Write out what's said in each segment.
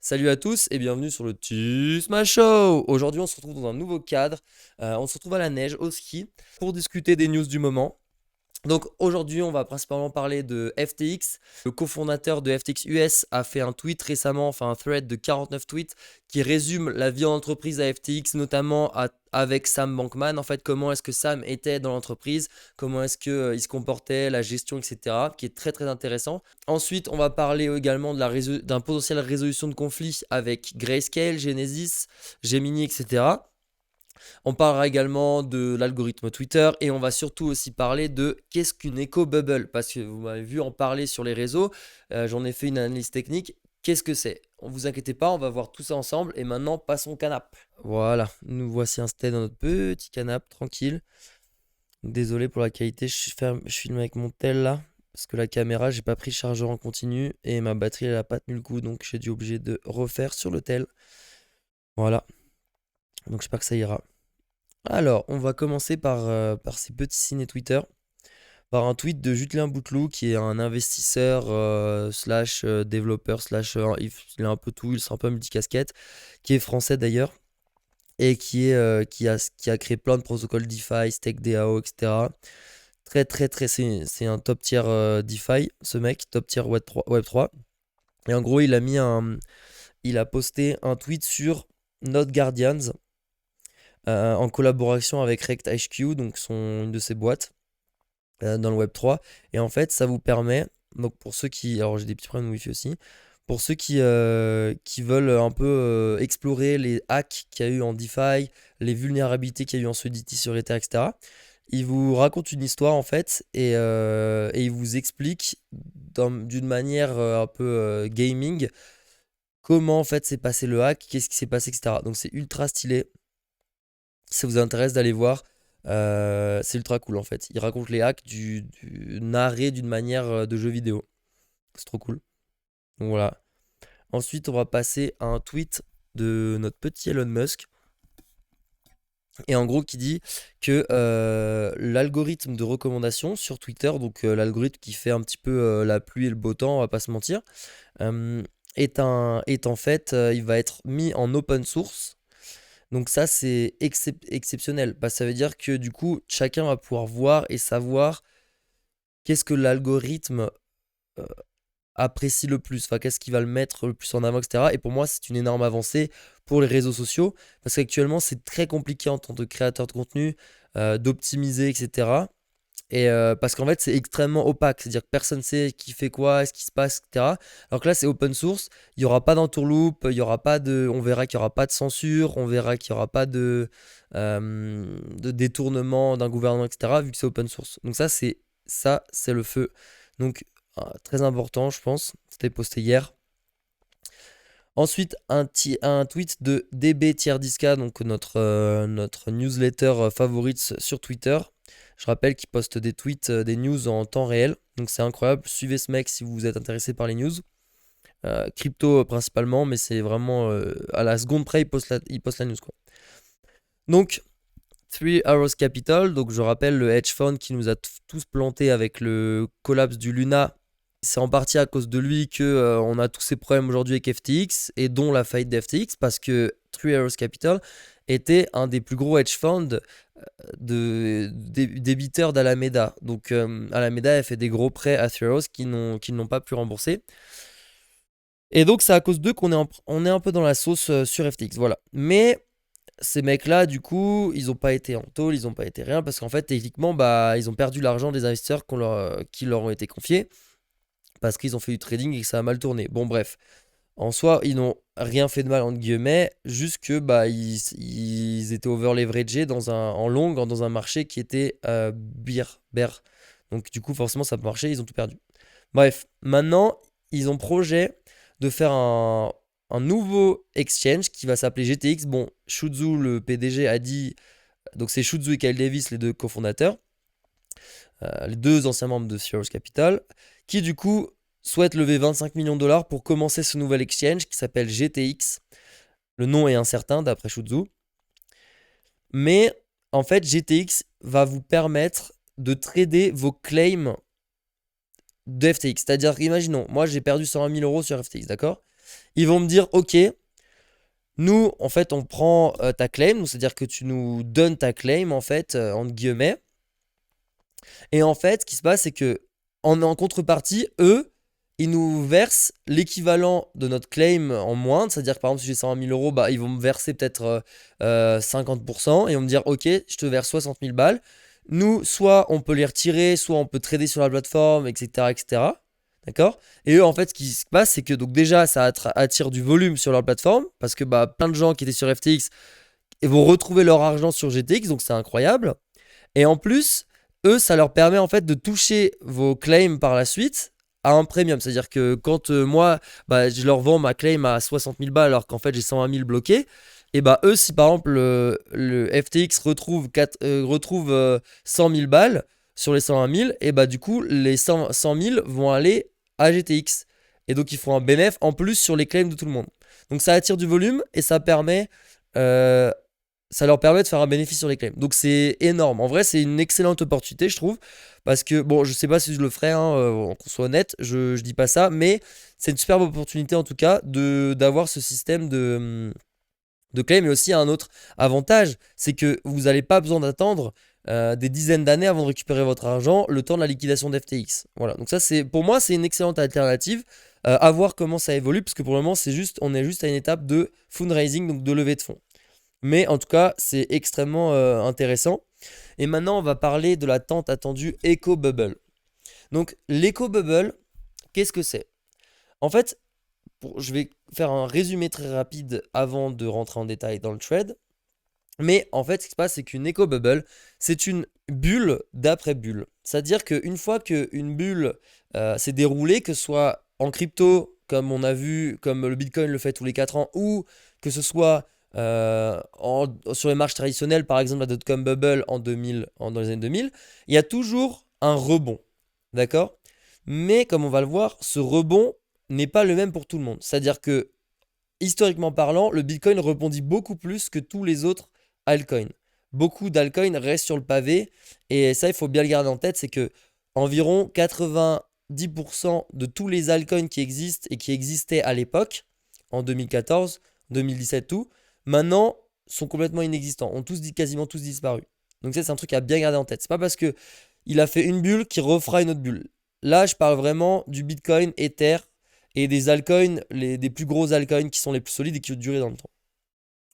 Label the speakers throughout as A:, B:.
A: Salut à tous et bienvenue sur le Tusma Show. Aujourd'hui, on se retrouve dans un nouveau cadre. On se retrouve à la neige, au ski, pour discuter des news du moment. Donc aujourd'hui, on va principalement parler de FTX. Le cofondateur de FTX US a fait un tweet récemment, enfin un thread de 49 tweets qui résume la vie en entreprise à FTX, notamment avec Sam Bankman. En fait, comment est-ce que Sam était dans l'entreprise, comment est-ce qu'il se comportait, la gestion, etc. Qui est très très intéressant. Ensuite, on va parler également d'un potentiel résolution de conflit avec Grayscale, Genesis, Gemini, etc. On parlera également de l'algorithme Twitter et on va surtout aussi parler de qu'est-ce qu'une echo bubble parce que vous m'avez vu en parler sur les réseaux, j'en ai fait une analyse technique. Qu'est-ce que c'est? Ne vous inquiétez pas, on va voir tout ça ensemble et maintenant passons au canap'. Voilà, nous voici installés dans notre petit canap' tranquille. Désolé pour la qualité, je filme avec mon tel là parce que la caméra, j'ai pas pris le chargeur en continu et ma batterie elle a pas tenu le coup donc j'ai dû obligé de refaire sur le tel. Voilà, donc j'espère que ça ira. Alors, on va commencer par ces petits signes Twitter, par un tweet de Jutlin Bouteloup, qui est un investisseur slash développeur slash il a un peu tout, il est un peu multicasquette, qui est français d'ailleurs, et qui a créé plein de protocoles DeFi, StakeDAO, etc. Très très très, c'est un top tier DeFi, ce mec, top tier Web3. Et en gros, il a posté un tweet sur Node Guardians, en collaboration avec Rect HQ, donc une de ses boîtes dans le Web3. Et en fait, ça vous permet, donc pour ceux qui, alors j'ai des petits problèmes de Wi-Fi aussi, pour ceux qui veulent un peu explorer les hacks qu'il y a eu en DeFi, les vulnérabilités qu'il y a eu en Solidity sur Ether, etc. Il vous raconte une histoire en fait et il vous explique d'une manière un peu gaming comment en fait s'est passé le hack, qu'est-ce qui s'est passé, etc. Donc c'est ultra stylé. Si ça vous intéresse d'aller voir, c'est ultra cool en fait. Il raconte les hacks narré d'une manière de jeu vidéo. C'est trop cool. Donc voilà. Ensuite, on va passer à un tweet de notre petit Elon Musk. Et en gros, qui dit que l'algorithme de recommandation sur Twitter, donc l'algorithme qui fait un petit peu la pluie et le beau temps, on va pas se mentir, euh, est en fait, il va être mis en open source. Donc ça, c'est exceptionnel. Parce que ça veut dire que du coup, chacun va pouvoir voir et savoir qu'est-ce que l'algorithme euh, apprécie le plus, enfin qu'est-ce qui va le mettre le plus en avant, etc. Et pour moi, c'est une énorme avancée pour les réseaux sociaux. Parce qu'actuellement, c'est très compliqué en tant que créateur de contenu d'optimiser, etc. Et parce qu'en fait, c'est extrêmement opaque. C'est-à-dire que personne ne sait qui fait quoi, ce qui se passe, etc. Alors que là, c'est open source. Il n'y aura pas d'entourloupe. Il y aura pas de, on verra qu'il n'y aura pas de censure. On verra qu'il n'y aura pas de détournement d'un gouvernement, etc. Vu que c'est open source. Donc ça, c'est le feu. Donc, très important, je pense. C'était posté hier. Ensuite, un tweet de DB Tierdisca, donc notre newsletter favorite sur Twitter. Je rappelle qu'il poste des tweets, des news en temps réel. Donc c'est incroyable. Suivez ce mec si vous êtes intéressé par les news. Crypto principalement, mais c'est vraiment à la seconde près, il poste la news, quoi. Donc, Three Arrows Capital, donc je rappelle le hedge fund qui nous a tous planté avec le collapse du Luna. C'est en partie à cause de lui que on a tous ces problèmes aujourd'hui avec FTX et dont la faillite d'FTX parce que Three Arrows Capital était un des plus gros hedge funds débiteurs d'Alameda. Donc Alameda a fait des gros prêts à Three Arrows qu'ils n'ont pas pu rembourser. Et donc c'est à cause d'eux on est un peu dans la sauce sur FTX. Voilà. Mais ces mecs-là, du coup, ils n'ont pas été en tôle, ils n'ont pas été rien, parce qu'en fait, techniquement, bah, ils ont perdu l'argent des investisseurs qui leur ont été confiés, parce qu'ils ont fait du trading et que ça a mal tourné. Bon, bref. En soi, ils n'ont rien fait de mal, entre guillemets, juste que bah, ils étaient over-leveragés en long, dans un marché qui était bear. Donc, du coup, forcément, ça peut marcher, ils ont tout perdu. Bref, maintenant, ils ont projet de faire un nouveau exchange qui va s'appeler GTX. Bon, Shuzhu, le PDG, a dit, donc c'est Shuzhu et Kyle Davis, les deux cofondateurs, les deux anciens membres de Cirrus Capital, qui du coup souhaitent lever 25 millions de dollars pour commencer ce nouvel exchange qui s'appelle GTX. Le nom est incertain d'après Shuzhu. Mais en fait, GTX va vous permettre de trader vos claims de FTX. C'est-à-dire, imaginons, moi j'ai perdu 120 000 euros sur FTX, d'accord? Ils vont me dire, ok, nous, en fait, on prend ta claim, donc c'est-à-dire que tu nous donnes ta claim, en fait, entre guillemets. Et en fait, ce qui se passe, c'est que en contrepartie, eux, ils nous versent l'équivalent de notre claim en moins. C'est-à-dire que par exemple, si j'ai 120 000 euros, bah, ils vont me verser peut-être 50% et ils vont me dire, ok, je te verse 60 000 balles. Nous, soit on peut les retirer, soit on peut trader sur la plateforme, etc., etc. D'accord? Et eux, en fait, ce qui se passe, c'est que donc déjà, ça attire du volume sur leur plateforme parce que bah, plein de gens qui étaient sur FTX vont retrouver leur argent sur GTX, donc c'est incroyable. Et en plus, eux, ça leur permet en fait de toucher vos claims par la suite à un premium. C'est-à-dire que quand moi, bah, je leur vends ma claim à 60 000 balles alors qu'en fait j'ai 120 000 bloqués, et bah eux, si par exemple le FTX retrouve 100 000 balles sur les 120 000, et bah du coup, les 100 000 vont aller à GTX. Et donc ils font un bénéfice en plus sur les claims de tout le monde. Donc ça attire du volume et euh, ça leur permet de faire un bénéfice sur les claims. Donc c'est énorme. En vrai, c'est une excellente opportunité, je trouve. Parce que, bon, je sais pas si je le ferai, hein, qu'on soit honnête, je dis pas ça, mais c'est une superbe opportunité en tout cas d'avoir ce système de claim. Mais aussi, un autre avantage, c'est que vous n'avez pas besoin d'attendre des dizaines d'années avant de récupérer votre argent, le temps de la liquidation d'FTX. Voilà, donc ça, pour moi, c'est une excellente alternative. À voir comment ça évolue, parce que pour le moment, on est juste à une étape de fundraising, donc de levée de fonds. Mais en tout cas, c'est extrêmement intéressant. Et maintenant, on va parler de la tant attendue Echo Bubble. Donc, l'Echo Bubble, qu'est-ce que c'est? En fait, je vais faire un résumé très rapide avant de rentrer en détail dans le trade. Mais en fait, ce qui se passe, c'est qu'une Echo Bubble, c'est une bulle d'après bulle. C'est-à-dire qu'une fois qu'une bulle s'est déroulée, que ce soit en crypto, comme on a vu, comme le Bitcoin le fait tous les 4 ans, ou que ce soit sur les marches traditionnelles, par exemple la dot-com bubble dans les années 2000, il y a toujours un rebond. D'accord? Mais comme on va le voir, ce rebond n'est pas le même pour tout le monde. C'est-à-dire que, historiquement parlant, le Bitcoin rebondit beaucoup plus que tous les autres altcoins. Beaucoup d'altcoins restent sur le pavé. Et ça, il faut bien le garder en tête, c'est que environ 90% de tous les altcoins qui existent et qui existaient à l'époque, en 2014, 2017, tout, maintenant sont complètement inexistants, ont quasiment tous disparu. Donc ça, c'est un truc à bien garder en tête. C'est pas parce que il a fait une bulle qu'il refera une autre bulle. Là, je parle vraiment du Bitcoin, Ether et des altcoins, des plus gros altcoins qui sont les plus solides et qui ont duré dans le temps.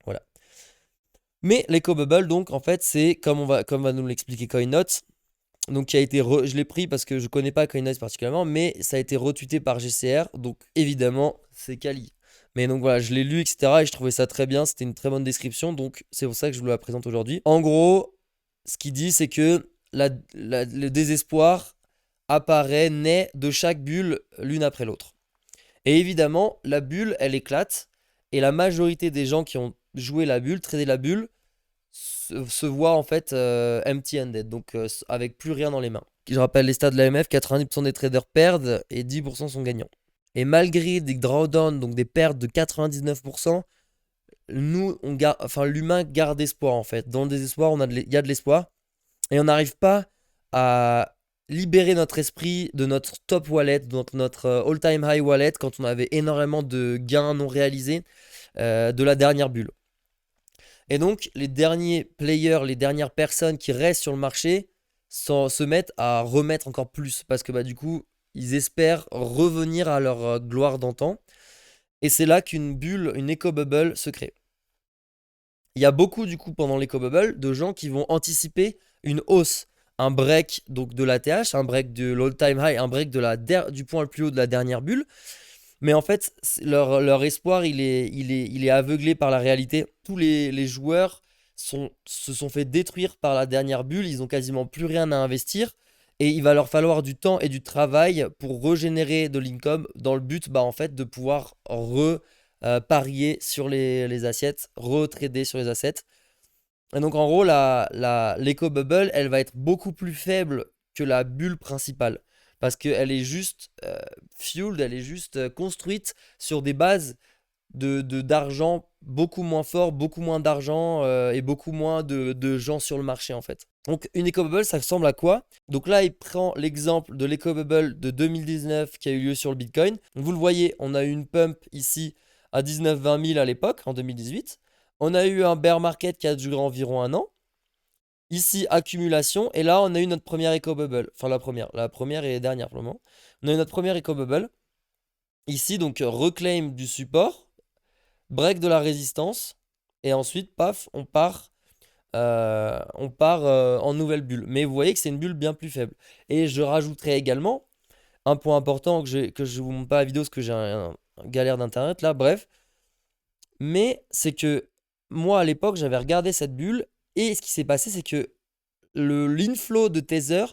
A: Voilà. Mais l'EcoBubble, donc, en fait, c'est comme va nous l'expliquer CoinNotes. Donc, je l'ai pris parce que je connais pas CoinNotes particulièrement, mais ça a été retweeté par GCR. Donc, évidemment, c'est quali. Mais donc voilà, je l'ai lu, etc. Et je trouvais ça très bien. C'était une très bonne description. Donc, c'est pour ça que je vous la présente aujourd'hui. En gros, ce qu'il dit, c'est que le désespoir naît de chaque bulle l'une après l'autre. Et évidemment, la bulle, elle éclate. Et la majorité des gens qui ont joué la bulle, tradé la bulle, se voient en fait empty-handed, donc avec plus rien dans les mains. Je rappelle les stats de l'AMF, 90% des traders perdent et 10% sont gagnants. Et malgré des drawdowns, donc des pertes de 99%, l'humain garde espoir en fait. Dans le désespoir, il y a de l'espoir. Et on n'arrive pas à libérer notre esprit de notre top wallet, de notre all-time high wallet, quand on avait énormément de gains non réalisés de la dernière bulle. Et donc, les derniers players, les dernières personnes qui restent sur le marché se mettent à remettre encore plus parce que bah, du coup, ils espèrent revenir à leur gloire d'antan. Et c'est là qu'une bulle, une eco-bubble se crée. Il y a beaucoup, du coup, pendant l'éco-bubble, de gens qui vont anticiper une hausse, un break donc de l'ATH, un break de l'all-time high, un break du point le plus haut de la dernière bulle. Mais en fait, leur espoir, il est aveuglé par la réalité. Tous les joueurs se sont fait détruire par la dernière bulle. Ils ont quasiment plus rien à investir. Et il va leur falloir du temps et du travail pour régénérer de l'income dans le but bah, en fait, de pouvoir parier sur les assets, retrader sur les assets. Et donc en gros, l'éco-bubble, elle va être beaucoup plus faible que la bulle principale. Parce qu'elle est juste fueled, elle est juste construite sur des bases d'argent beaucoup moins fort, beaucoup moins d'argent et beaucoup moins de gens sur le marché en fait. Donc une éco-bubble, ça ressemble à quoi? Donc là, il prend l'exemple de l'éco-bubble de 2019 qui a eu lieu sur le Bitcoin. Donc vous le voyez, on a eu une pump ici à 19-20 000 à l'époque, en 2018. On a eu un bear market qui a duré environ un an. Ici, accumulation. Et là, on a eu notre première éco-bubble. Enfin, la première et dernière pour le moment. On a eu notre première éco-bubble. Ici, donc, reclaim du support, break de la résistance. Et ensuite, paf, on part en nouvelle bulle. Mais vous voyez que c'est une bulle bien plus faible. Et je rajouterai également un point important que je vous montre pas la vidéo parce que j'ai un galère d'internet là, bref. Mais c'est que moi à l'époque j'avais regardé cette bulle et ce qui s'est passé c'est que l'inflow de Tether,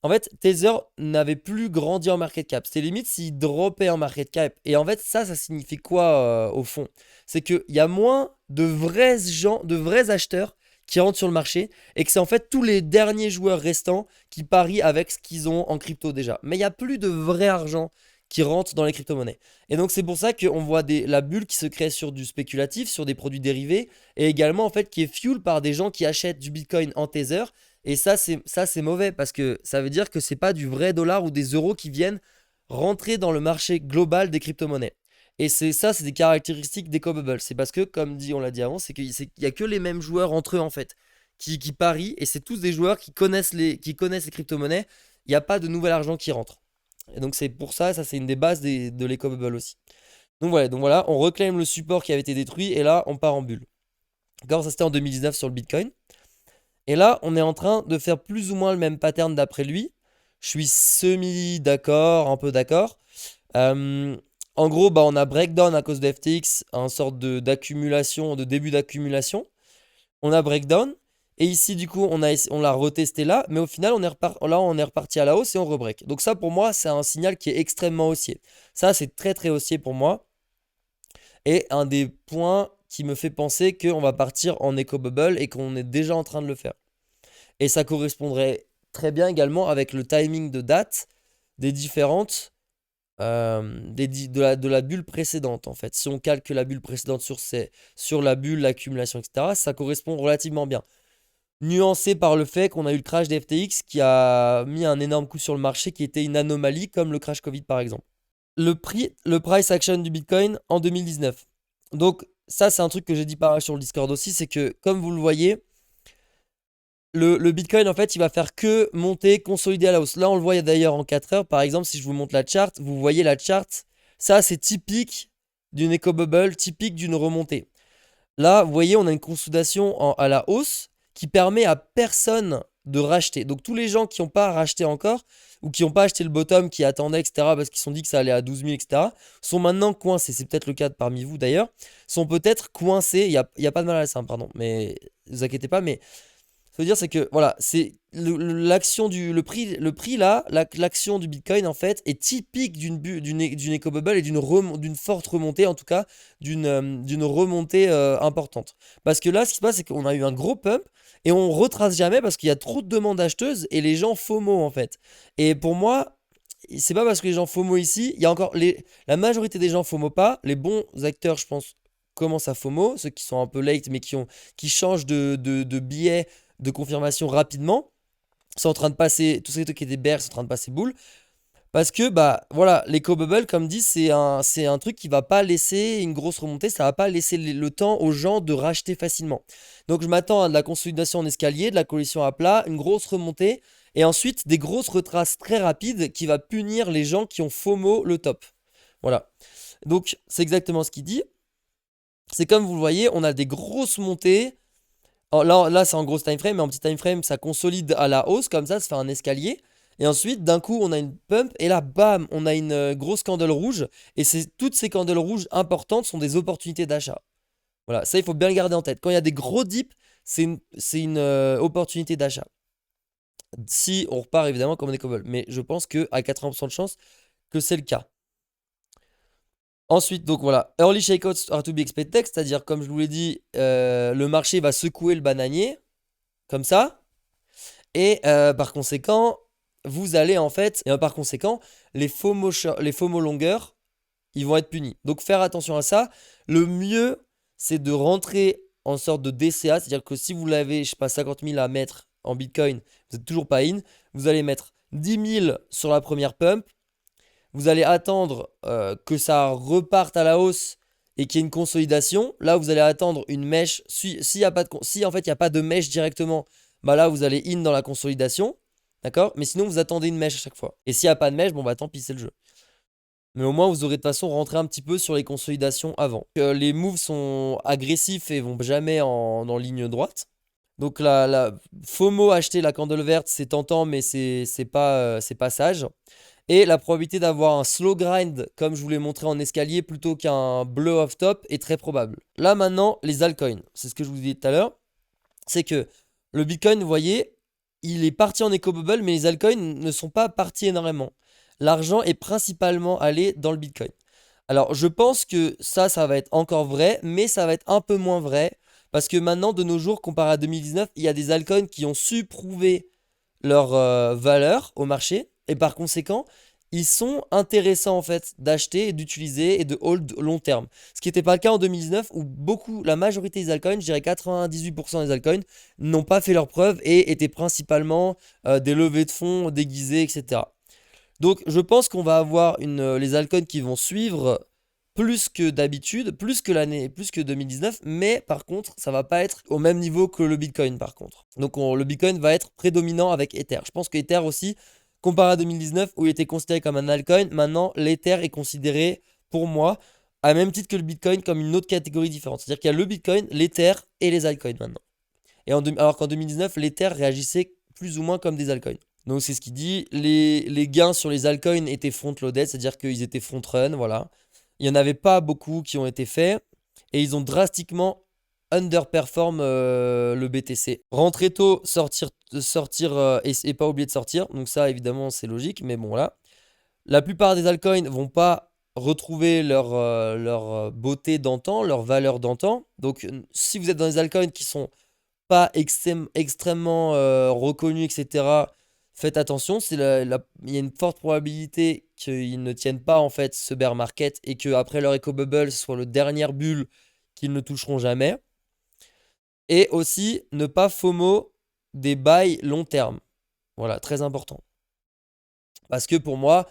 A: en fait Tether n'avait plus grandi en market cap. C'était limite s'il dropait en market cap. Et en fait ça signifie quoi au fond? C'est qu'il y a moins de vrais gens, de vrais acheteurs qui rentrent sur le marché et que c'est en fait tous les derniers joueurs restants qui parient avec ce qu'ils ont en crypto déjà. Mais il n'y a plus de vrai argent qui rentre dans les crypto-monnaies. Et donc c'est pour ça qu'on voit la bulle qui se crée sur du spéculatif, sur des produits dérivés, et également en fait qui est fuel par des gens qui achètent du Bitcoin en Tether. Et ça c'est mauvais parce que ça veut dire que c'est pas du vrai dollar ou des euros qui viennent rentrer dans le marché global des crypto-monnaies. Et c'est des caractéristiques des bubble. C'est parce que, comme dit, on l'a dit avant, c'est qu'il n'y a que les mêmes joueurs entre eux en fait, qui parient, et c'est tous des joueurs qui connaissent les crypto-monnaies. Il n'y a pas de nouvel argent qui rentre. Et donc c'est pour ça c'est une des bases de l'éco-bubble aussi. Donc voilà, on reclaime le support qui avait été détruit et là on part en bulle. D'accord, ça c'était en 2019 sur le Bitcoin. Et là on est en train de faire plus ou moins le même pattern d'après lui. Je suis semi-d'accord, un peu d'accord. En gros, bah, on a breakdown à cause de FTX, un sorte d'accumulation, de début d'accumulation. On a breakdown. Et ici, du coup, on l'a retesté là, mais au final, on est reparti à la hausse et on rebreak. Donc ça, pour moi, c'est un signal qui est extrêmement haussier. Ça, c'est très très haussier pour moi. Et un des points qui me fait penser qu'on va partir en éco-bubble et qu'on est déjà en train de le faire. Et ça correspondrait très bien également avec le timing de date des différentes de la bulle précédente en fait. Si on calque la bulle précédente sur la bulle, l'accumulation, etc., ça correspond relativement bien. Nuancé par le fait qu'on a eu le crash des FTX qui a mis un énorme coup sur le marché qui était une anomalie comme le crash Covid par exemple. Le price action du Bitcoin en 2019. Donc ça c'est un truc que j'ai dit par sur le Discord aussi, c'est que comme vous le voyez, le Bitcoin, en fait, il va faire que monter, consolider à la hausse. Là, on le voit d'ailleurs en 4 heures. Par exemple, si je vous montre la charte, vous voyez la charte. Ça, c'est typique d'une éco-bubble, typique d'une remontée. Là, vous voyez, on a une consolidation à la hausse qui permet à personne de racheter. Donc, tous les gens qui n'ont pas racheté encore ou qui n'ont pas acheté le bottom, qui attendaient, etc., parce qu'ils se sont dit que ça allait à 12 000, etc., sont maintenant coincés. C'est peut-être le cas parmi vous d'ailleurs. Sont peut-être coincés. Il y a pas de mal à ça, pardon. Mais ne vous inquiétez pas, mais ça veut dire c'est que voilà, c'est l'action le prix là, l'action du Bitcoin en fait est typique d'une éco-bubble et d'une forte remontée, en tout cas d'une remontée importante. Parce que là, ce qui se passe, c'est qu'on a eu un gros pump et on retrace jamais parce qu'il y a trop de demandes acheteuses et les gens FOMO en fait. Et pour moi, c'est pas parce que les gens FOMO ici, il y a encore la majorité des gens FOMO pas, les bons acteurs, je pense, commencent à FOMO, ceux qui sont un peu late mais qui changent de billets de confirmation rapidement, sont en train de passer, tous ceux qui étaient bears sont en train de passer boule. Parce que, bah voilà, l'éco-bubble, comme dit, c'est un truc qui va pas laisser une grosse remontée, ça va pas laisser le temps aux gens de racheter facilement. Donc je m'attends à de la consolidation en escalier, de la collision à plat, une grosse remontée, et ensuite des grosses retraces très rapides qui va punir les gens qui ont FOMO le top. Voilà. Donc c'est exactement ce qu'il dit. C'est comme vous le voyez, on a des grosses montées. Là c'est en gros time frame, mais en petit time frame, ça consolide à la hausse, comme ça fait un escalier. Et ensuite, d'un coup, on a une pump, et là, bam, on a une grosse candle rouge. Et toutes ces candles rouges importantes sont des opportunités d'achat. Voilà, ça, il faut bien le garder en tête. Quand il y a des gros dips, c'est une opportunité d'achat. Si on repart évidemment comme des cobbles. Mais je pense qu'à 80% de chance que c'est le cas. Ensuite, donc voilà, early shakeouts are to be expected, c'est-à-dire, comme je vous l'ai dit, le marché va secouer le bananier, comme ça. Et par conséquent, vous allez en fait, et par conséquent, les FOMO longueurs, ils vont être punis. Donc faire attention à ça. Le mieux, c'est de rentrer en sorte de DCA, c'est-à-dire que si vous l'avez, je sais pas, 50 000 à mettre en Bitcoin, vous n'êtes toujours pas in, vous allez mettre 10 000 sur la première pump, vous allez attendre que ça reparte à la hausse et qu'il y ait une consolidation. Là, vous allez attendre une mèche. Si en fait il n'y a pas de mèche directement, bah là, vous allez in dans la consolidation. D'accord? Mais sinon, vous attendez une mèche à chaque fois. Et s'il n'y a pas de mèche, bon bah tant pis, c'est le jeu. Mais au moins, vous aurez de toute façon rentré un petit peu sur les consolidations avant. Les moves sont agressifs et vont jamais en ligne droite. Donc la FOMO acheter la candle verte, c'est tentant, mais c'est pas sage. Et la probabilité d'avoir un slow grind, comme je vous l'ai montré en escalier, plutôt qu'un blow off top, est très probable. Là maintenant, les altcoins, c'est ce que je vous disais tout à l'heure, c'est que le Bitcoin, vous voyez, il est parti en eco bubble, mais les altcoins ne sont pas partis énormément. L'argent est principalement allé dans le Bitcoin. Alors, je pense que ça va être encore vrai, mais ça va être un peu moins vrai. Parce que maintenant, de nos jours, comparé à 2019, il y a des altcoins qui ont su prouver leur valeur au marché. Et par conséquent, ils sont intéressants en fait d'acheter, et d'utiliser et de hold long terme. Ce qui n'était pas le cas en 2019 où la majorité des altcoins, je dirais 98% des altcoins, n'ont pas fait leurs preuves et étaient principalement des levées de fonds déguisées, etc. Donc je pense qu'on va avoir les altcoins qui vont suivre plus que d'habitude, plus que 2019, mais par contre, ça va pas être au même niveau que le Bitcoin par contre. Donc le Bitcoin va être prédominant avec Ether. Je pense que Ether aussi, comparé à 2019 où il était considéré comme un altcoin, maintenant l'Ether est considéré pour moi à même titre que le Bitcoin comme une autre catégorie différente. C'est-à-dire qu'il y a le Bitcoin, l'Ether et les altcoins maintenant. Alors qu'en 2019, l'Ether réagissait plus ou moins comme des altcoins. Donc c'est ce qu'il dit, les gains sur les altcoins étaient front-loaded, c'est-à-dire qu'ils étaient front-run, voilà. Il n'y en avait pas beaucoup qui ont été faits, et ils ont drastiquement underperform le BTC. Rentrer tôt, sortir et pas oublier de sortir, donc ça évidemment c'est logique, mais bon là. La plupart des altcoins vont pas retrouver leur beauté d'antan, leur valeur d'antan. Donc si vous êtes dans des altcoins qui sont pas extrêmement reconnus, etc., faites attention, il y a une forte probabilité qu'ils ne tiennent pas en fait ce bear market et qu'après leur eco bubble, ce soit le dernière bulle qu'ils ne toucheront jamais. Et aussi, ne pas FOMO des bails long terme. Voilà, très important. Parce que pour moi,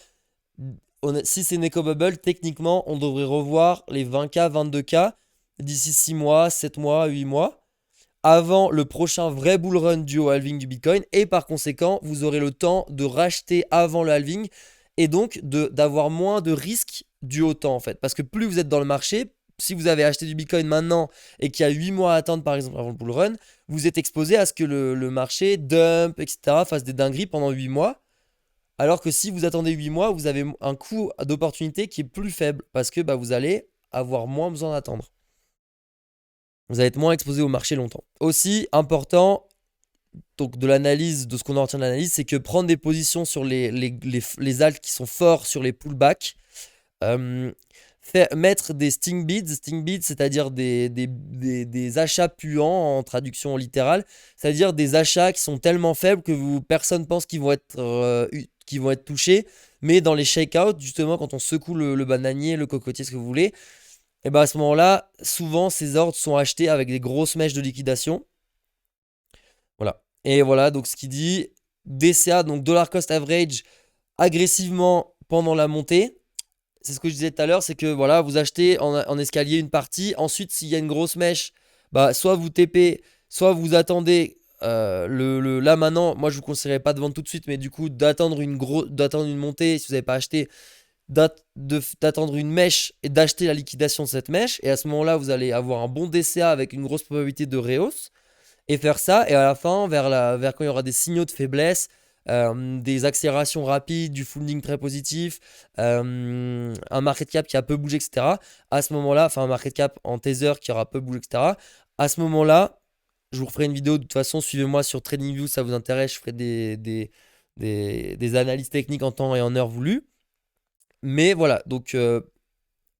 A: si c'est une eco bubble, techniquement, on devrait revoir les 20K, 22K d'ici 6 mois, 7 mois, 8 mois avant le prochain vrai bull run dû au halving du Bitcoin. Et par conséquent, vous aurez le temps de racheter avant le halving et donc d'avoir moins de risques dû au temps en fait. Parce que plus vous êtes dans le marché, si vous avez acheté du Bitcoin maintenant et qu'il y a 8 mois à attendre par exemple avant le bull run, vous êtes exposé à ce que le marché dump, etc., fasse des dingueries pendant 8 mois. Alors que si vous attendez 8 mois, vous avez un coût d'opportunité qui est plus faible parce que vous allez avoir moins besoin d'attendre. Vous allez être moins exposé au marché longtemps. Aussi, important, donc de l'analyse, de ce qu'on en retient de l'analyse, c'est que prendre des positions sur les alts qui sont forts sur les pullbacks, mettre des sting bids, c'est-à-dire des achats puants en traduction littérale, c'est-à-dire des achats qui sont tellement faibles que personne pense qu'ils vont être touchés, mais dans les shakeouts, justement, quand on secoue le bananier, le cocotier, ce que vous voulez, et à ce moment-là, souvent ces ordres sont achetés avec des grosses mèches de liquidation. Voilà. Et voilà, donc ce qui dit DCA, donc dollar cost average, agressivement pendant la montée. C'est ce que je disais tout à l'heure, c'est que voilà, vous achetez en escalier une partie. Ensuite, s'il y a une grosse mèche, soit vous TP, soit vous attendez. Là maintenant, moi je vous conseillerais pas de vendre tout de suite, mais du coup d'attendre une montée si vous n'avez pas acheté, d'attendre une mèche et d'acheter la liquidation de cette mèche. Et à ce moment-là, vous allez avoir un bon DCA avec une grosse probabilité de rehausse. Et faire ça, et à la fin, vers quand il y aura des signaux de faiblesse, des accélérations rapides, du funding très positif, un market cap qui a peu bougé, etc. À ce moment-là, enfin un market cap en Tether qui aura peu bougé, etc. À ce moment-là, je vous referai une vidéo. De toute façon, suivez-moi sur TradingView, ça vous intéresse. Je ferai des analyses techniques en temps et en heure voulu. Mais voilà, donc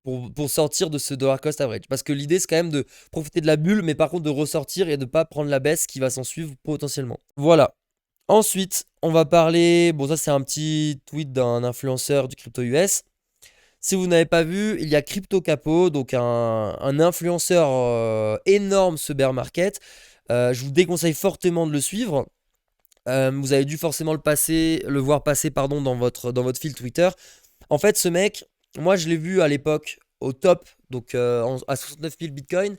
A: pour sortir de ce dollar cost average. Parce que l'idée, c'est quand même de profiter de la bulle, mais par contre de ressortir et de ne pas prendre la baisse qui va s'en suivre potentiellement. Voilà. Ensuite, on va parler. Bon, ça, c'est un petit tweet d'un influenceur du crypto US. Si vous n'avez pas vu, il y a Crypto Capo, donc un influenceur énorme ce bear market. Je vous déconseille fortement de le suivre. Vous avez dû forcément le voir passer pardon, dans votre fil Twitter. En fait, ce mec, moi je l'ai vu à l'époque au top, donc à 69 000 bitcoins.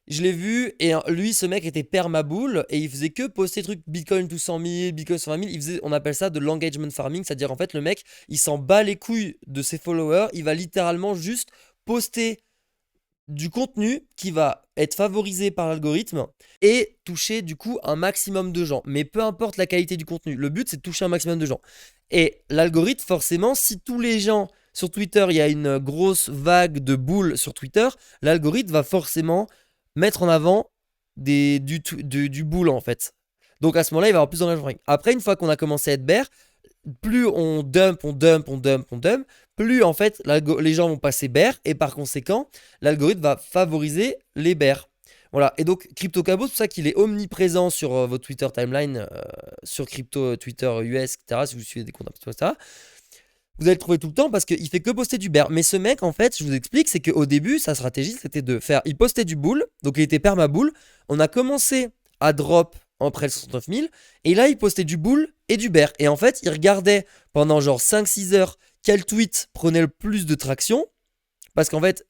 A: Je l'ai vu et lui, ce mec était permabull et il faisait que poster des trucs Bitcoin tout 100 000, Bitcoin 120 000. On appelle ça de l'engagement farming, c'est-à-dire en fait le mec, il s'en bat les couilles de ses followers, il va littéralement juste poster du contenu qui va être favorisé par l'algorithme et toucher du coup un maximum de gens. Mais peu importe la qualité du contenu, le but c'est de toucher un maximum de gens. Et l'algorithme, forcément, si tous les gens sur Twitter, il y a une grosse vague de boules sur Twitter, l'algorithme va forcément mettre en avant du boule en fait. Donc à ce moment-là, il va y avoir plus d'engagement. Après, une fois qu'on a commencé à être bear, plus on dump, plus en fait les gens vont passer bear et par conséquent, l'algorithme va favoriser les bears. Voilà, et donc CryptoCabo, c'est pour ça qu'il est omniprésent sur votre Twitter timeline, sur crypto Twitter US, etc. Si vous suivez des comptes, etc. Vous allez le trouver tout le temps parce qu'il fait que poster du bear. Mais ce mec, en fait, je vous explique, c'est qu'au début, sa stratégie, c'était de faire. Il postait du bull, donc il était perma-bull. On a commencé à drop après le 69 000, et là, il postait du bull et du bear. Et en fait, il regardait pendant genre 5-6 heures quel tweet prenait le plus de traction. Parce qu'en fait,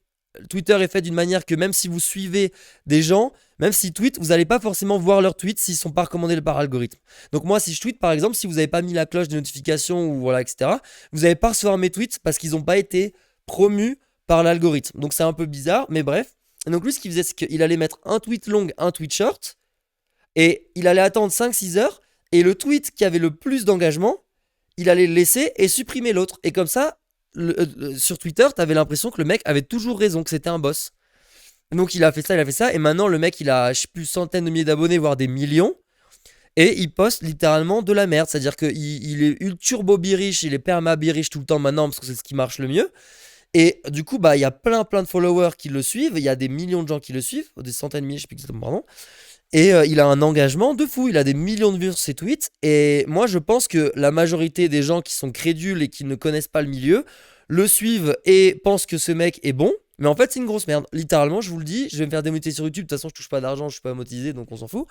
A: Twitter est fait d'une manière que même si vous suivez des gens, même s'ils tweetent, vous n'allez pas forcément voir leurs tweets s'ils ne sont pas recommandés par algorithme. Donc moi, si je tweete, par exemple, si vous n'avez pas mis la cloche de notification ou voilà, etc., vous n'allez pas recevoir mes tweets parce qu'ils n'ont pas été promus par l'algorithme. Donc c'est un peu bizarre, mais bref. Et donc lui, ce qu'il faisait, c'est qu'il allait mettre un tweet long, un tweet short, et il allait attendre 5-6 heures, et le tweet qui avait le plus d'engagement, il allait le laisser et supprimer l'autre. Et comme ça, sur Twitter, t'avais l'impression que le mec avait toujours raison, que c'était un boss. Donc il a fait ça, et maintenant le mec il a, je sais plus, centaines de milliers d'abonnés, voire des millions, et il poste littéralement de la merde. C'est-à-dire qu'il il est turbo biriche, il est perma biriche tout le temps maintenant, parce que c'est ce qui marche le mieux. Et du coup, bah il y a plein de followers qui le suivent, il y a des millions de gens qui le suivent, des centaines de milliers, je sais plus exactement, pardon. Et il a un engagement de fou, il a des millions de vues sur ses tweets. Et moi, je pense que la majorité des gens qui sont crédules et qui ne connaissent pas le milieu le suivent et pensent que ce mec est bon. Mais en fait, c'est une grosse merde. Littéralement, je vous le dis, je vais me faire démonétiser sur YouTube. De toute façon, je touche pas d'argent, je suis pas monétisé, donc on s'en fout.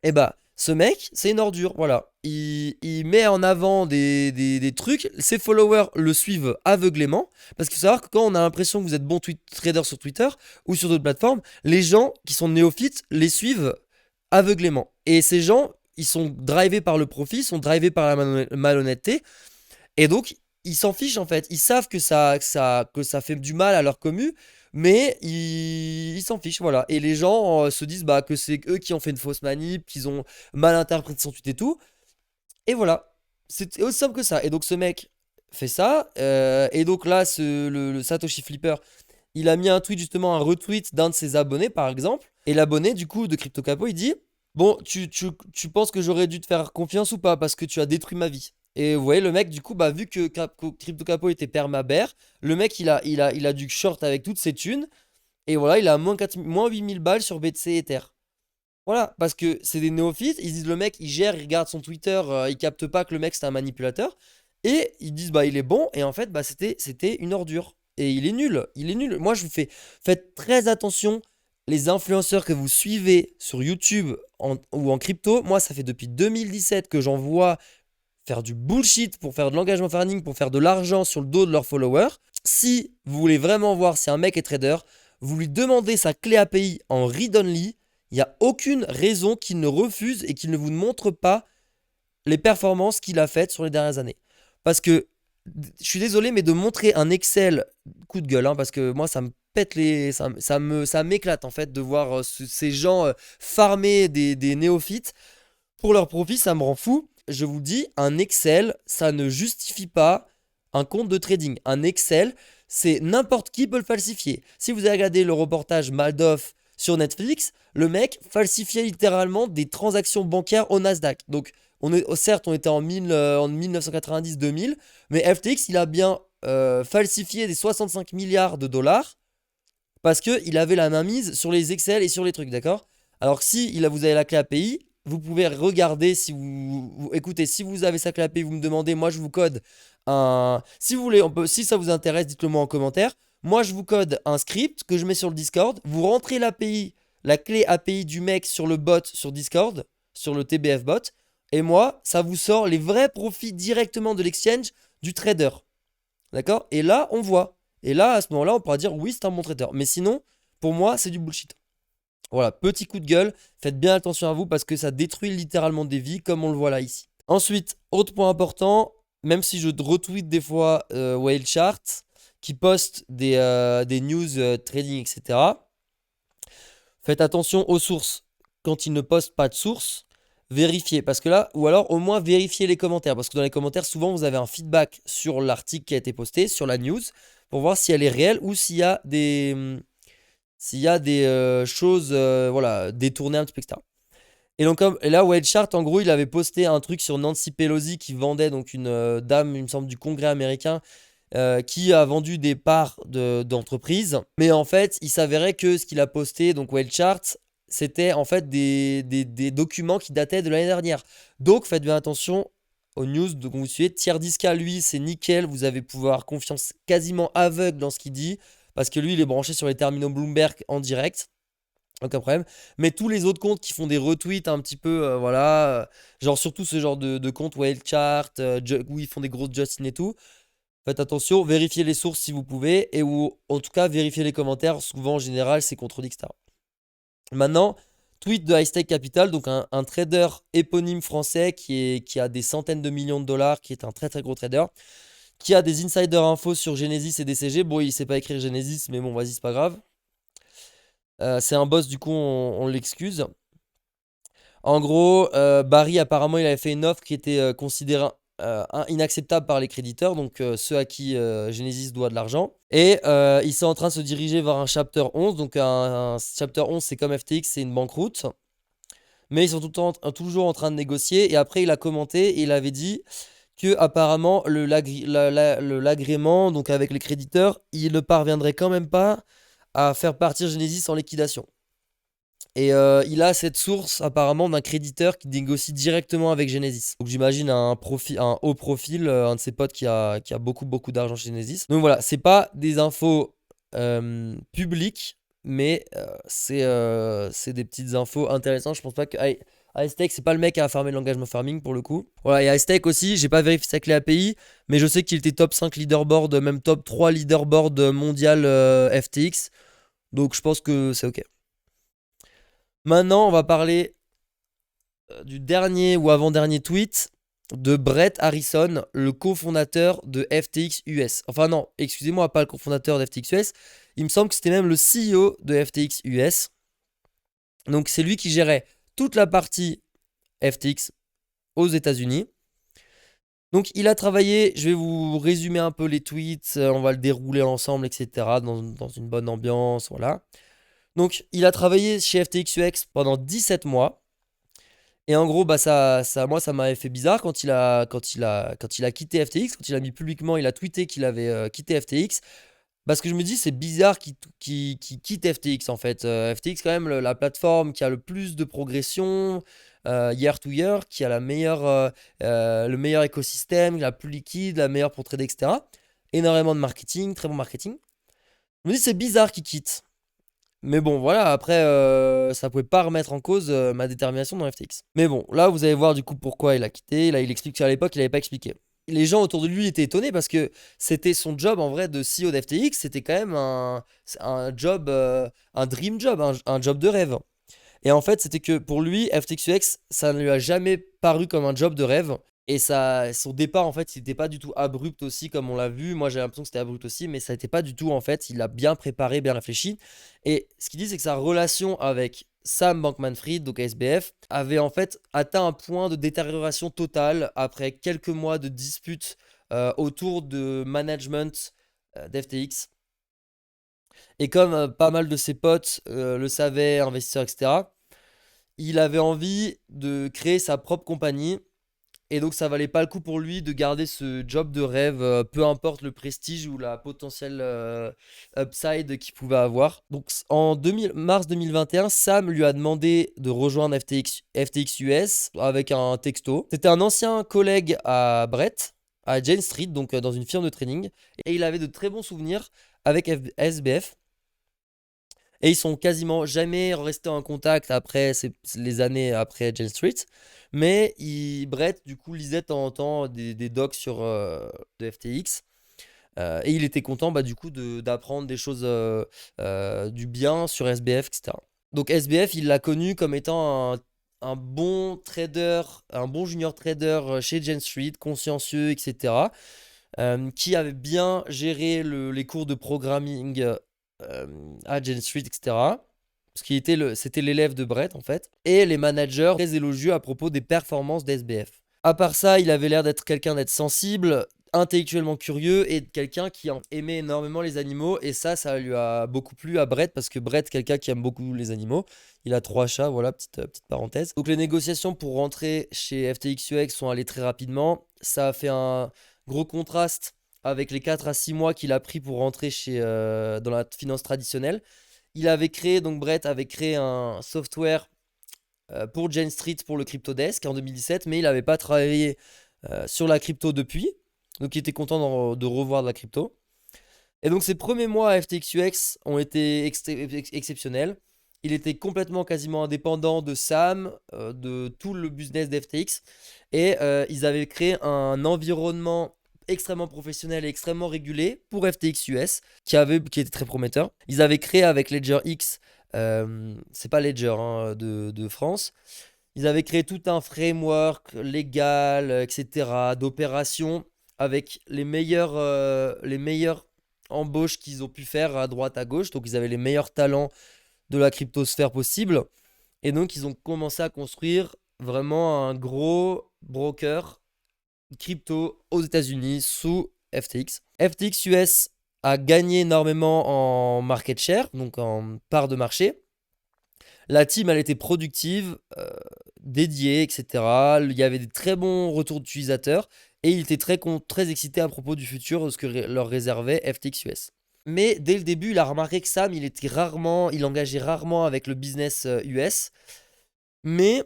A: Et bah, ce mec, c'est une ordure, voilà. Il met en avant des trucs. Ses followers le suivent aveuglément. Parce qu'il faut savoir que quand on a l'impression que vous êtes bon trader sur Twitter ou sur d'autres plateformes, les gens qui sont néophytes les suivent aveuglément. Et ces gens, ils sont drivés par le profit, ils sont drivés par la malhonnêteté. Et donc, ils s'en fichent en fait. Ils savent que ça fait du mal à leur commu, mais ils s'en fichent, voilà. Et les gens se disent bah, que c'est eux qui ont fait une fausse manip, qu'ils ont mal interprété son tweet et tout. Et voilà. C'est aussi simple que ça. Et donc, ce mec fait ça. Et donc là, le Satoshi Flipper, il a mis un tweet, justement, un retweet d'un de ses abonnés, par exemple. Et l'abonné, du coup, de CryptoCapo, il dit bon, tu penses que j'aurais dû te faire confiance ou pas parce que tu as détruit ma vie. Et vous voyez, le mec, du coup, bah, vu que CryptoCapo était perma-bear, le mec, il a du short avec toutes ses thunes. Et voilà, il a moins 8000 balles sur BTC Ether. Voilà, parce que c'est des néophytes. Ils disent le mec, il gère, il regarde son Twitter, il capte pas que le mec, c'est un manipulateur. Et ils disent, bah, il est bon. Et en fait, bah, c'était une ordure. Et il est nul. Il est nul. Moi, je vous faites très attention. Les influenceurs que vous suivez sur YouTube ou en crypto, moi, ça fait depuis 2017 que j'en vois faire du bullshit pour faire de l'engagement farming, pour faire de l'argent sur le dos de leurs followers. Si vous voulez vraiment voir si un mec est trader, vous lui demandez sa clé API en read-only. Il n'y a aucune raison qu'il ne refuse et qu'il ne vous montre pas les performances qu'il a faites sur les dernières années. Parce que, je suis désolé, mais de montrer un Excel, coup de gueule, hein, parce que moi, ça me pète les. Ça m'éclate en fait de voir ces gens farmer des néophytes pour leur profit, ça me rend fou. Je vous dis, un Excel, ça ne justifie pas un compte de trading. Un Excel, c'est n'importe qui peut le falsifier. Si vous avez regardé le reportage Madoff sur Netflix, le mec falsifiait littéralement des transactions bancaires au Nasdaq. Donc, certes, on était en 1990-2000, mais FTX, il a bien falsifié des 65 milliards de dollars parce qu'il avait la main mise sur les Excel et sur les trucs, d'accord? Alors que si vous avez la clé API, vous pouvez regarder si écoutez, si vous avez ça clapé, vous me demandez, moi je vous code un. Si vous voulez, si ça vous intéresse, dites-le moi en commentaire. Moi je vous code un script que je mets sur le Discord. Vous rentrez l'API, la clé API du mec sur le bot sur Discord, sur le TBF bot. Et moi, ça vous sort les vrais profits directement de l'exchange du trader. D'accord? Et là, on voit. Et là, à ce moment-là, on pourra dire oui, c'est un bon trader. Mais sinon, pour moi, c'est du bullshit. Voilà, petit coup de gueule. Faites bien attention à vous parce que ça détruit littéralement des vies, comme on le voit là ici. Ensuite, autre point important, même si je retweet des fois Whale Chart, qui poste des news trading, etc. Faites attention aux sources. Quand ils ne postent pas de sources, vérifiez. Parce que là, ou alors au moins vérifiez les commentaires. Parce que dans les commentaires, souvent, vous avez un feedback sur l'article qui a été posté, sur la news, pour voir si elle est réelle ou s'il y a des choses voilà, détournées un petit peu, etc. Et donc et là, Wade Chart, en gros, il avait posté un truc sur Nancy Pelosi qui vendait donc une dame, il me semble, du Congrès américain qui a vendu des parts d'entreprise. Mais en fait, il s'avérait que ce qu'il a posté, donc Whale Chart, c'était en fait des documents qui dataient de l'année dernière. Donc faites bien attention aux news que vous suivez. Tier 10K, lui, c'est nickel. Vous avez pouvoir confiance quasiment aveugle dans ce qu'il dit. Parce que lui, il est branché sur les terminaux Bloomberg en direct. Aucun problème. Mais tous les autres comptes qui font des retweets un petit peu, voilà, genre surtout ce genre de compte Whale Chart, où ils font des grosses Justin et tout. Faites attention, vérifiez les sources si vous pouvez, et ou en tout cas vérifiez les commentaires. Souvent en général c'est contredit, etc. Maintenant, tweet de High Capital, donc un trader éponyme français qui a des centaines de millions de dollars, qui est un très très gros trader, qui a des insider infos sur Genesis et DCG. Bon, il sait pas écrire Genesis, mais bon, vas-y, c'est pas grave. C'est un boss, du coup, on l'excuse. En gros, Barry, apparemment, il avait fait une offre qui était considérée inacceptable par les créditeurs, donc ceux à qui Genesis doit de l'argent. Et ils sont en train de se diriger vers un Chapter 11. Donc un Chapter 11, c'est comme FTX, c'est une banqueroute. Mais ils sont toujours en train de négocier. Et après, il a commenté et il avait dit que apparemment l'agrément, donc avec les créditeurs, il ne parviendrait quand même pas à faire partir Genesis en liquidation. Et il a cette source apparemment d'un créditeur qui négocie directement avec Genesis. Donc j'imagine un haut profil, un de ses potes qui a beaucoup beaucoup d'argent chez Genesis. Donc voilà, c'est pas des infos publiques, mais c'est des petites infos intéressantes. Je pense pas que Hightech, c'est pas le mec à farmer le langage farming pour le coup. Voilà, et Hightech aussi, j'ai pas vérifié sa clé API, mais je sais qu'il était top 5 leaderboard, même top 3 leaderboard mondial FTX. Donc je pense que c'est ok. Maintenant, on va parler du dernier ou avant-dernier tweet de Brett Harrison, le cofondateur de FTX US. Enfin non, excusez-moi, pas le cofondateur de FTX US. Il me semble que c'était même le CEO de FTX US. Donc c'est lui qui gérait toute la partie FTX aux États-Unis. Donc il a travaillé, je vais vous résumer un peu les tweets, on va le dérouler ensemble, etc. Dans une bonne ambiance, voilà. Donc il a travaillé chez FTX UX pendant 17 mois. Et en gros, bah moi, ça m'avait fait bizarre quand il a quitté FTX, quand il a mis publiquement, il a tweeté qu'il avait quitté FTX. Parce que je me dis, c'est bizarre qu'il quitte FTX en fait. FTX, quand même, la plateforme qui a le plus de progression year to year, qui a le meilleur écosystème, la plus liquide, la meilleure pour trader, etc. Énormément de marketing, très bon marketing. Je me dis, c'est bizarre qu'il quitte. Mais bon, voilà, après, ça pouvait pas remettre en cause ma détermination dans FTX. Mais bon, là, vous allez voir du coup pourquoi il a quitté. Là, il explique qu'à l'époque, il n'avait pas expliqué. Les gens autour de lui étaient étonnés parce que c'était son job en vrai de CEO d'FTX. C'était quand même un job, un dream job, un job de rêve. Et en fait, c'était que pour lui, FTX UX, ça ne lui a jamais paru comme un job de rêve. Et son départ, en fait, il n'était pas du tout abrupt aussi, comme on l'a vu. Moi, j'ai l'impression que c'était abrupt aussi, mais ça n'était pas du tout, en fait. Il a bien préparé, bien réfléchi. Et ce qu'il dit, c'est que sa relation avec Sam Bankman-Fried, donc SBF, avait en fait atteint un point de détérioration totale après quelques mois de disputes autour de management d'FTX. Et comme pas mal de ses potes le savaient, investisseurs, etc., il avait envie de créer sa propre compagnie Et donc, ça valait pas le coup pour lui de garder ce job de rêve, peu importe le prestige ou la potentielle upside qu'il pouvait avoir. Donc, en mars 2021, Sam lui a demandé de rejoindre FTX US avec un texto. C'était un ancien collègue à Brett, à Jane Street, donc dans une firme de trading. Et il avait de très bons souvenirs avec SBF. Et ils sont quasiment jamais restés en contact après les années après Jane Street. Mais Brett, du coup, lisait de temps en temps des docs sur de FTX. Et il était content, bah, du coup, d'apprendre des choses du bien sur SBF, etc. Donc SBF, il l'a connu comme étant un bon trader, un bon junior trader chez Jane Street, consciencieux, etc. Qui avait bien géré les cours de programming à Jane Street, etc. Parce c'était l'élève de Brett en fait. Et les managers très élogieux à propos des performances d'SBF. À part ça, il avait l'air d'être sensible, intellectuellement curieux et quelqu'un qui aimait énormément les animaux. Et ça lui a beaucoup plu à Brett parce que Brett, quelqu'un qui aime beaucoup les animaux. Il a 3 chats, voilà, petite parenthèse. Donc les négociations pour rentrer chez FTX UX sont allées très rapidement. Ça a fait un gros contraste avec les 4 à 6 mois qu'il a pris pour rentrer dans la finance traditionnelle. Donc Brett avait créé un software pour Jane Street pour le CryptoDesk en 2017, mais il n'avait pas travaillé sur la crypto depuis. Donc il était content de revoir de la crypto. Et donc ses premiers mois à FTX UX ont été exceptionnels. Il était complètement quasiment indépendant de Sam, de tout le business d'FTX. Et ils avaient créé un environnement extrêmement professionnel et extrêmement régulé pour FTX US, qui était très prometteur. Ils avaient créé avec Ledger X, c'est pas Ledger hein, de France, ils avaient créé tout un framework légal, etc., d'opérations avec les meilleures embauches qu'ils ont pu faire à droite, à gauche. Donc, ils avaient les meilleurs talents de la cryptosphère possible. Et donc, ils ont commencé à construire vraiment un gros broker crypto aux États-Unis sous FTX. FTX US a gagné énormément en market share, donc en part de marché. La team, elle était productive, dédiée, etc. Il y avait des très bons retours d'utilisateurs et il était très excité à propos du futur de ce que leur réservait FTX US. Mais dès le début, il a remarqué que Sam, il engageait rarement avec le business US, mais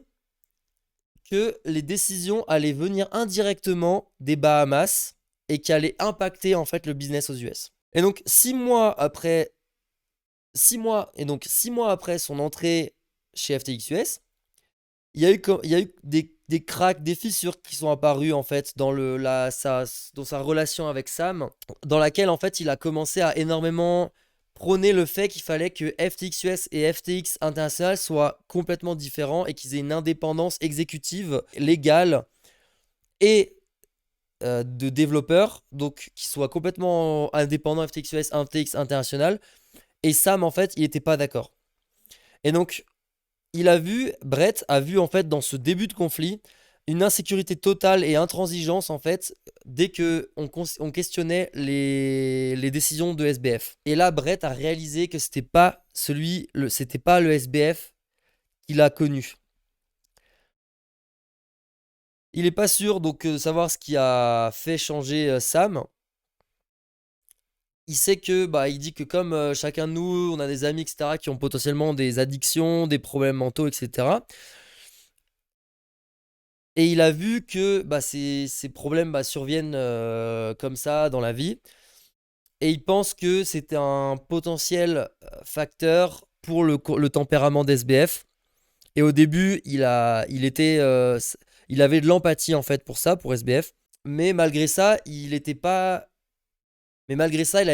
A: que les décisions allaient venir indirectement des Bahamas et qui allaient impacter en fait le business aux US. Et donc 6 mois après son entrée chez FTX US, il y a eu des cracks, des fissures qui sont apparues en fait dans sa relation avec Sam, dans laquelle en fait il a commencé à énormément prôner le fait qu'il fallait que FTX US et FTX International soient complètement différents et qu'ils aient une indépendance exécutive, légale et de développeurs, donc qu'ils soient complètement indépendants FTX US, FTX International. Et Sam en fait il n'était pas d'accord. Et donc Brett a vu en fait dans ce début de conflit une insécurité totale et intransigeance en fait dès que on questionnait les décisions de SBF. Et là, Brett a réalisé que c'était pas le SBF qu'il a connu. Il n'est pas sûr donc de savoir ce qui a fait changer Sam. Il sait que il dit que comme chacun de nous, on a des amis etc qui ont potentiellement des addictions, des problèmes mentaux etc. Et il a vu que ces problèmes surviennent comme ça dans la vie. Et il pense que c'était un potentiel facteur pour le tempérament d'SBF. Et au début, il avait de l'empathie en fait pour ça, pour SBF. Mais malgré ça, il n'avait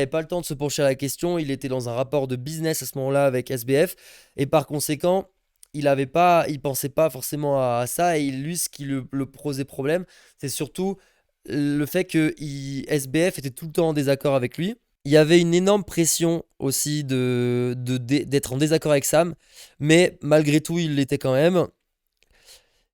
A: pas le temps de se pencher à la question. Il était dans un rapport de business à ce moment-là avec SBF. Et par conséquent, il pensait pas forcément à ça. Et lui, ce qui le posait problème, c'est surtout le fait que SBF était tout le temps en désaccord avec lui. Il y avait une énorme pression aussi d'être en désaccord avec Sam. Mais malgré tout, il l'était quand même.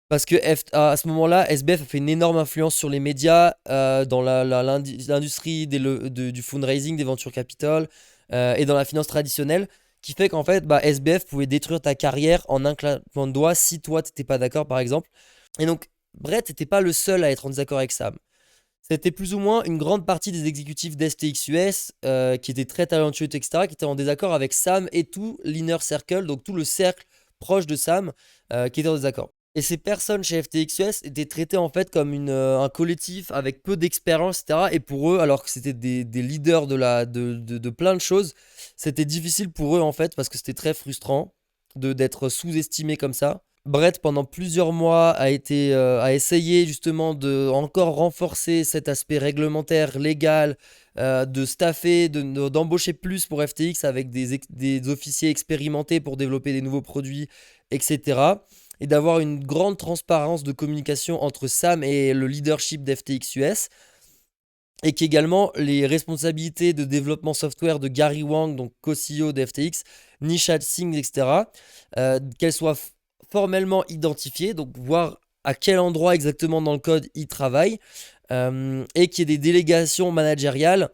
A: Parce que à ce moment-là, SBF a fait une énorme influence sur les médias, dans l'industrie du fundraising, des ventures capital, et dans la finance traditionnelle, qui fait qu'en fait, SBF pouvait détruire ta carrière en un claquement de doigts si toi, tu n'étais pas d'accord, par exemple. Et donc, Brett n'était pas le seul à être en désaccord avec Sam. C'était plus ou moins une grande partie des exécutifs d'FTX US qui étaient très talentueux, etc., qui étaient en désaccord avec Sam et tout l'inner circle, donc tout le cercle proche de Sam qui était en désaccord. Et ces personnes chez FTX US étaient traitées en fait comme un collectif avec peu d'expérience, etc. Et pour eux, alors que c'était des leaders de plein de choses, c'était difficile pour eux en fait parce que c'était très frustrant d'être sous-estimé comme ça. Brett, pendant plusieurs mois, a essayé justement de encore renforcer cet aspect réglementaire, légal, de staffer, d'embaucher plus pour FTX avec des officiers expérimentés pour développer des nouveaux produits, etc. Et d'avoir une grande transparence de communication entre Sam et le leadership d'FTX US. Et qu'également les responsabilités de développement software de Gary Wang, donc co-CEO d'FTX, Nishad Singh, etc., qu'elles soient formellement identifiées, donc voir à quel endroit exactement dans le code ils travaillent, et qu'il y ait des délégations managériales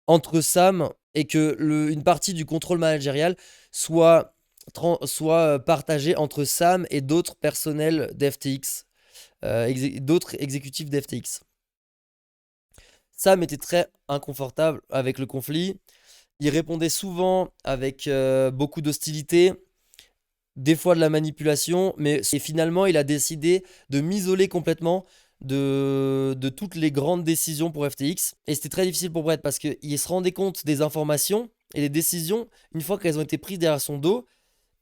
A: entre Sam et que une partie du contrôle managérial soit partagée entre Sam et d'autres personnels d'FTX, d'autres exécutifs d'FTX. Sam était très inconfortable avec le conflit. Il répondait souvent avec beaucoup d'hostilité, des fois de la manipulation, et finalement il a décidé de m'isoler complètement de toutes les grandes décisions pour FTX. Et c'était très difficile pour Brett parce qu'il se rendait compte des informations et des décisions une fois qu'elles ont été prises derrière son dos.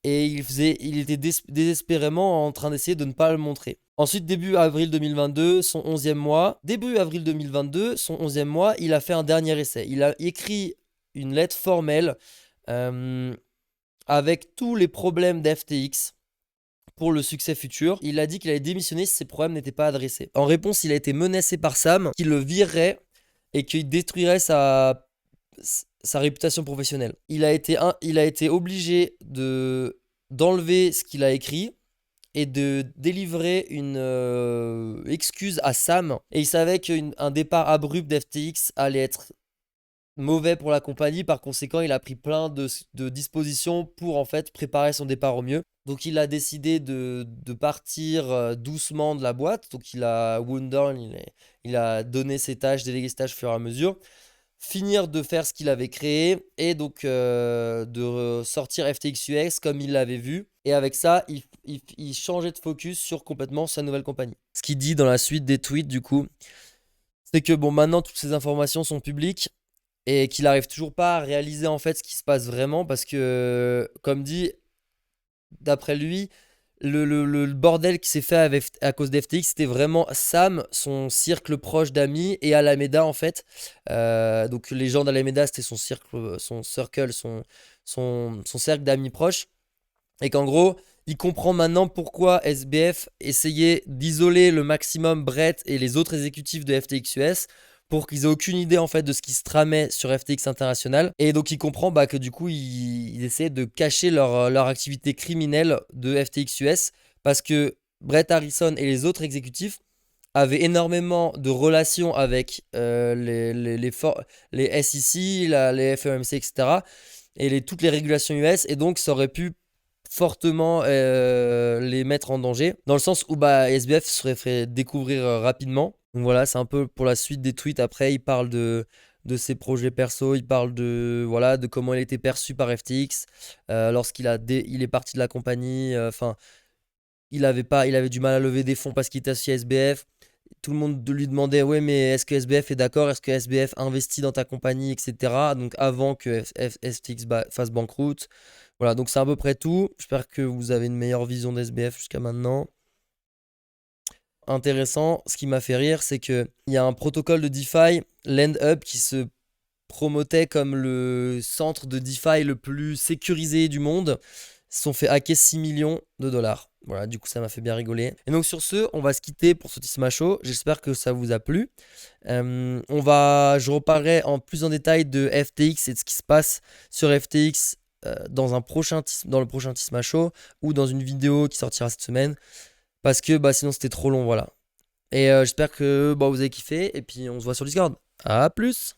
A: Et il était désespérément en train d'essayer de ne pas le montrer. Ensuite, début avril 2022, son 11e mois. Début avril 2022, son 11e mois, il a fait un dernier essai. Il a écrit une lettre formelle avec tous les problèmes d'FTX pour le succès futur. Il a dit qu'il allait démissionner si ses problèmes n'étaient pas adressés. En réponse, il a été menacé par Sam, qu'il le virerait et qu'il détruirait sa réputation professionnelle. Il a été obligé d'enlever ce qu'il a écrit et de délivrer une excuse à Sam. Et il savait qu'un départ abrupt d'FTX allait être mauvais pour la compagnie. Par conséquent, il a pris plein de dispositions pour en fait préparer son départ au mieux. Donc il a décidé de partir doucement de la boîte. Donc il a wound down, il a donné ses tâches, délégué ses tâches au fur et à mesure. Finir de faire ce qu'il avait créé et donc de sortir FTX US comme il l'avait vu. Et avec ça, il changeait de focus sur complètement sa nouvelle compagnie. Ce qu'il dit dans la suite des tweets, du coup, c'est que bon, maintenant toutes ces informations sont publiques et qu'il n'arrive toujours pas à réaliser en fait ce qui se passe vraiment parce que, comme dit, d'après lui, le bordel qui s'est fait à cause d'FTX, c'était vraiment Sam, son cercle proche d'amis, et Alameda en fait. Donc les gens d'Alameda, c'était son cercle, son cercle d'amis proches. Et qu'en gros, il comprend maintenant pourquoi SBF essayait d'isoler le maximum Brett et les autres exécutifs de FTX US pour qu'ils aient aucune idée en fait de ce qui se tramait sur FTX International. Et donc il comprend que du coup ils essaient de cacher leur activité criminelle de FTX US parce que Brett Harrison et les autres exécutifs avaient énormément de relations avec les SEC, les FOMC, etc. et toutes les régulations US, et donc ça aurait pu fortement les mettre en danger, dans le sens où SBF se serait fait découvrir rapidement. Donc voilà, c'est un peu pour la suite des tweets. Après, il parle de ses projets perso, il parle de comment il était perçu par FTX lorsqu'il il est parti de la compagnie. Enfin, il avait du mal à lever des fonds parce qu'il était associé à SBF. Tout le monde lui demandait, ouais, mais est-ce que SBF est d'accord? Est-ce que SBF investit dans ta compagnie, etc. Donc avant que FTX fasse banqueroute. Voilà, donc c'est à peu près tout. J'espère que vous avez une meilleure vision d'SBF jusqu'à maintenant. Intéressant, ce qui m'a fait rire, c'est qu'il y a un protocole de DeFi, LendHub, qui se promotait comme le centre de DeFi le plus sécurisé du monde. Ils se sont fait hacker 6 millions de dollars. Voilà, du coup, ça m'a fait bien rigoler. Et donc, sur ce, on va se quitter pour ce Tisma Show. J'espère que ça vous a plu. Je reparlerai plus en détail de FTX et de ce qui se passe sur FTX dans le prochain Tisma Show ou dans une vidéo qui sortira cette semaine. Parce que sinon, c'était trop long, voilà. Et j'espère que vous avez kiffé. Et puis, on se voit sur Discord. À plus!